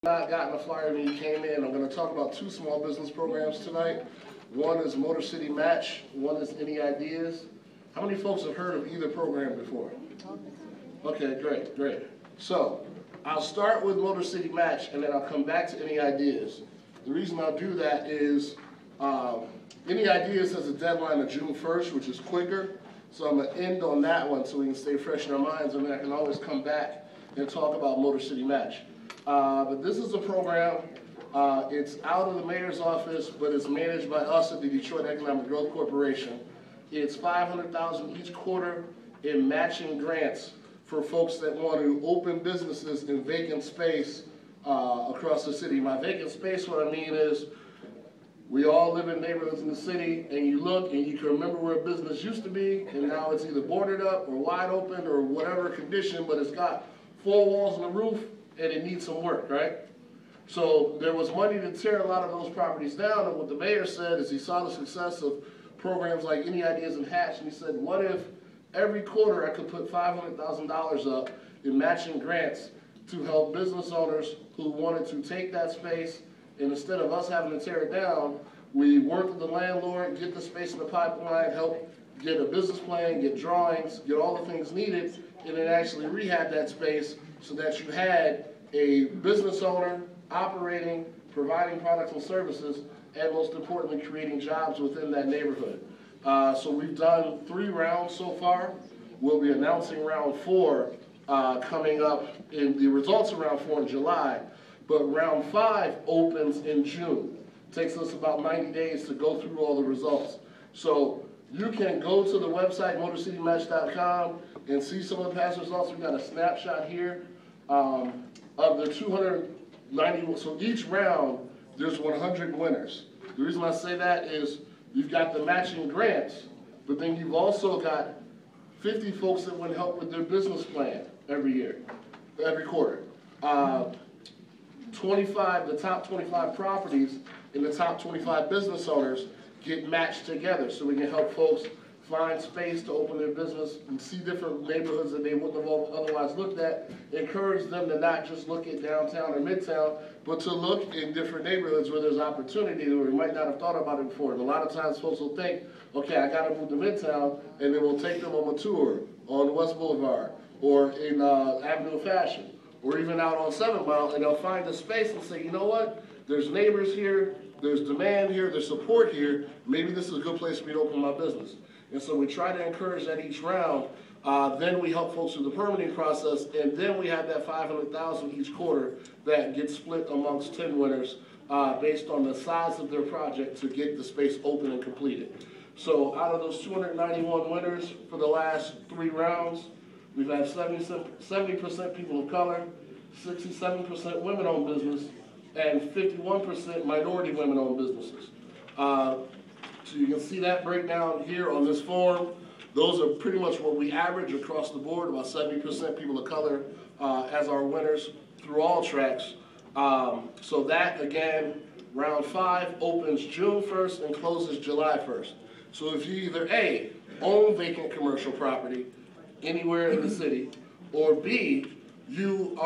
Not gotten a flyer when you came in. I'm going to talk about two small business programs tonight. One is Motorcity Match, one is NEIdeas. How many folks have heard of either program before? Okay, great. So, I'll start with Motorcity Match and then I'll come back to NEIdeas. The reason I'll do that is NEIdeas has a deadline of June 1st, which is quicker. So I'm going to end on that one so we can stay fresh in our minds, and then I can always come back and talk about Motorcity Match. But this is a program, it's out of the mayor's office, but it's managed by us at the Detroit Economic Growth Corporation. It's $500,000 each quarter in matching grants for folks that want to open businesses in vacant space across the city. By vacant space, what I mean is, we all live in neighborhoods in the city, and you look and you can remember where a business used to be, and now it's either boarded up or wide open or whatever condition, but it's got 4 walls and a roof, and it needs some work, right? So there was money to tear a lot of those properties down, and what the mayor said is he saw the success of programs like NEIdeas and Hatch, and he said, what if every quarter I could put $500,000 up in matching grants to help business owners who wanted to take that space, and instead of us having to tear it down, we work with the landlord, get the space in the pipeline, help get a business plan, get drawings, get all the things needed, and then actually rehab that space so that you had a business owner operating, providing products and services, and most importantly, creating jobs within that neighborhood. So we've done 3 rounds so far. We'll be announcing round 4 coming up, in the results of round 4 in July. But round 5 opens in June. It takes us about 90 days to go through all the results. So you can go to the website, motorcitymatch.com, and see some of the past results. We've got a snapshot here of the 290. So each round, there's 100 winners. The reason I say that is you've got the matching grants, but then you've also got 50 folks that want help with their business plan every quarter. The top 25 properties and the top 25 business owners get matched together so we can help folks find space to open their business and see different neighborhoods that they wouldn't have otherwise looked at, encourage them to not just look at downtown or midtown, but to look in different neighborhoods where there's opportunity where we might not have thought about it before. And a lot of times folks will think, okay, I gotta move to midtown, and then we'll take them on a tour on West Boulevard or in Avenue of Fashion, or even out on 7 Mile, and they'll find a space and say, you know what, there's neighbors here, there's demand here, there's support here, maybe this is a good place for me to open my business. And so we try to encourage that each round. Then we help folks through the permitting process, and then we have that $500,000 each quarter that gets split amongst 10 winners based on the size of their project to get the space open and completed. So out of those 291 winners for the last 3 rounds, we've had 70% people of color, 67% women-owned business, and 51% minority women-owned businesses. So you can see that breakdown here on this form. Those are pretty much what we average across the board, about 70% people of color as our winners through all tracks. So that, again, round 5 opens June 1st and closes July 1st. So if you either A, own vacant commercial property anywhere in the city, or B, you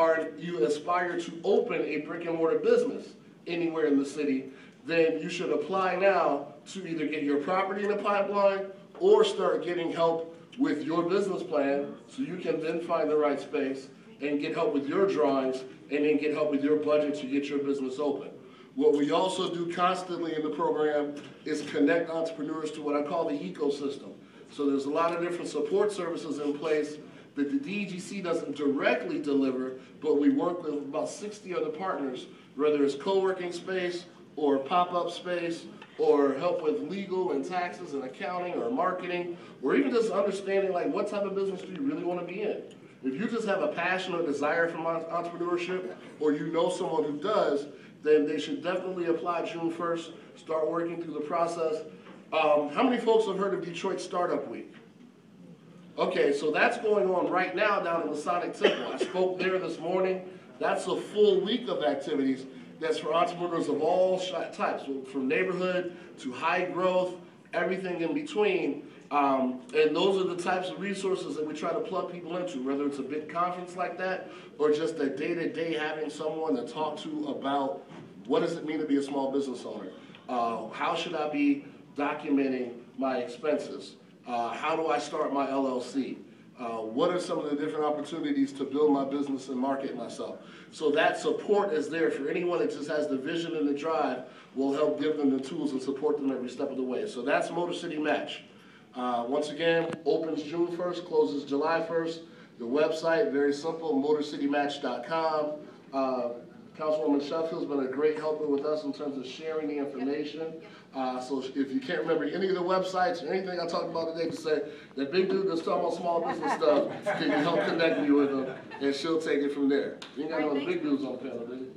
aspire to open a brick and mortar business anywhere in the city, then you should apply now to either get your property in the pipeline or start getting help with your business plan so you can then find the right space and get help with your drawings and then get help with your budget to get your business open. What we also do constantly in the program is connect entrepreneurs to what I call the ecosystem. So there's a lot of different support services in place that the DEGC doesn't directly deliver, but we work with about 60 other partners, whether it's co-working space or pop-up space or help with legal and taxes and accounting or marketing, or even just understanding like what type of business do you really want to be in. If you just have a passion or desire for entrepreneurship, or you know someone who does, then they should definitely apply June 1st, start working through the process. How many folks have heard of Detroit Startup Week? Okay, so that's going on right now down in the Masonic Temple. I spoke there this morning. That's a full week of activities that's for entrepreneurs of all types, from neighborhood to high growth, everything in between. And those are the types of resources that we try to plug people into, whether it's a big conference like that or just a day-to-day having someone to talk to about what does it mean to be a small business owner? How should I be documenting my expenses? How do I start my LLC? What are some of the different opportunities to build my business and market myself? So that support is there for anyone that just has the vision and the drive. We'll help give them the tools and support them every step of the way. So that's Motorcity Match. Once again, opens June 1st, closes July 1st. The website, very simple, motorcitymatch.com. Councilwoman Sheffield's been a great helper with us in terms of sharing the information. So if you can't remember any of the websites or anything I talked about today, just say, that big dude that's talking about small business stuff, can you help connect me with him? And she'll take it from there. You ain't got no big dudes on the panel, do you?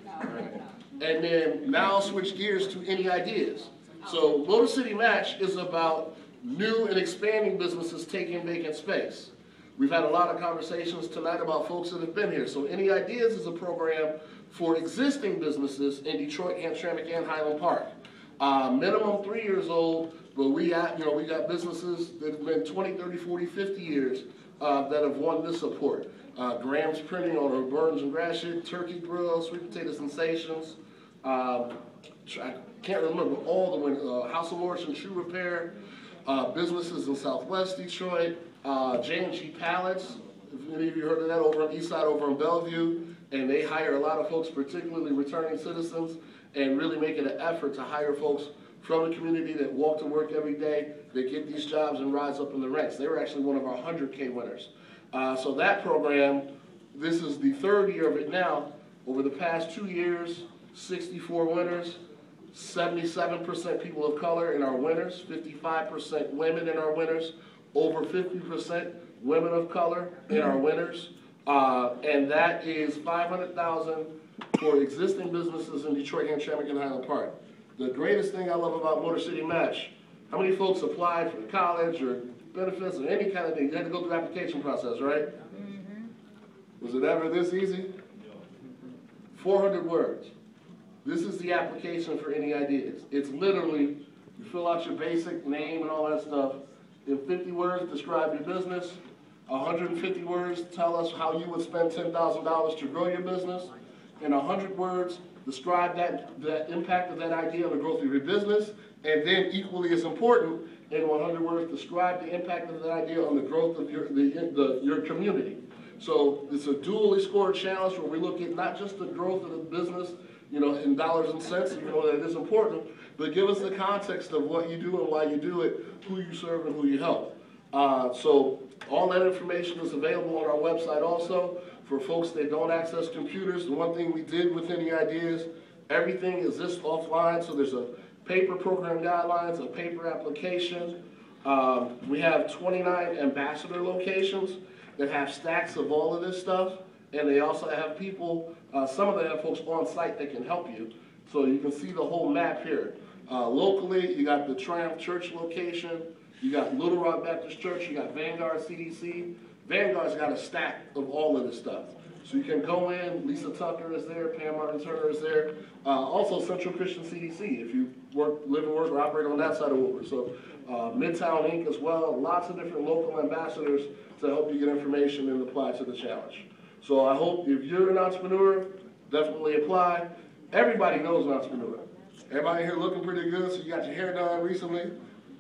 All right. And then now I'll switch gears to NEIdeas. So Motorcity Match is about new and expanding businesses taking vacant space. We've had a lot of conversations tonight about folks that have been here. So NEIdeas is a program for existing businesses in Detroit, Hamtramck, and Highland Park. Minimum 3 years old, but we got businesses that have been 20, 30, 40, 50 years that have won this support. Graham's Printing on her Burns and Gratiot, Turkey Grill, Sweet Potato Sensations. I can't remember all the ones. House of Lords and Shoe Repair. Businesses in Southwest Detroit. J&G Pallets, if any of you heard of that, over on the east side, over in Bellevue, and they hire a lot of folks, particularly returning citizens, and really making an effort to hire folks from the community that walk to work every day, that get these jobs and rise up in the ranks. They were actually one of our 100K winners. So that program, this is the third year of it now. Over the past 2 years, 64 winners, 77% people of color in our winners, 55% women in our winners, over 50% women of color in our winners, and that is $500,000 for existing businesses in Detroit, Hamtramck, and Highland Park. The greatest thing I love about Motorcity Match, how many folks applied for college or benefits or any kind of thing? You had to go through the application process, right? Mm-hmm. Was it ever this easy? 400 words. This is the application for NEIdeas. It's literally, you fill out your basic name and all that stuff. In 50 words, describe your business. 150 words, tell us how you would spend $10,000 to grow your business. In 100 words, describe that impact of that idea on the growth of your business. And then, equally as important, in 100 words, describe the impact of that idea on the growth of your community. So it's a dually scored challenge where we look at not just the growth of the business, in dollars and cents, even though that is important, but give us the context of what you do and why you do it, who you serve and who you help. So all that information is available on our website also. For folks that don't access computers, the one thing we did with NEIdeas, everything is just offline, so there's a paper program guidelines, a paper application. We have 29 ambassador locations that have stacks of all of this stuff, and they also have people, some of them have folks on site that can help you. So you can see the whole map here. Locally, you got the Triumph Church location, you got Little Rock Baptist Church, you got Vanguard CDC. Vanguard's got a stack of all of this stuff. So you can go in, Lisa Tucker is there, Pam Martin Turner is there. Also Central Christian CDC, if you live and work or operate on that side of Woodward. So Midtown Inc. as well, lots of different local ambassadors to help you get information and apply to the challenge. So I hope if you're an entrepreneur, definitely apply. Everybody knows an entrepreneur. Everybody here looking pretty good, so you got your hair done recently.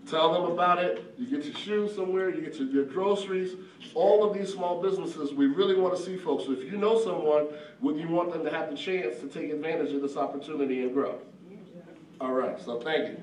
Tell them about it. You get your shoes somewhere, you get your groceries. All of these small businesses, we really want to see folks. So if you know someone, would you want them to have the chance to take advantage of this opportunity and grow? All right, so thank you.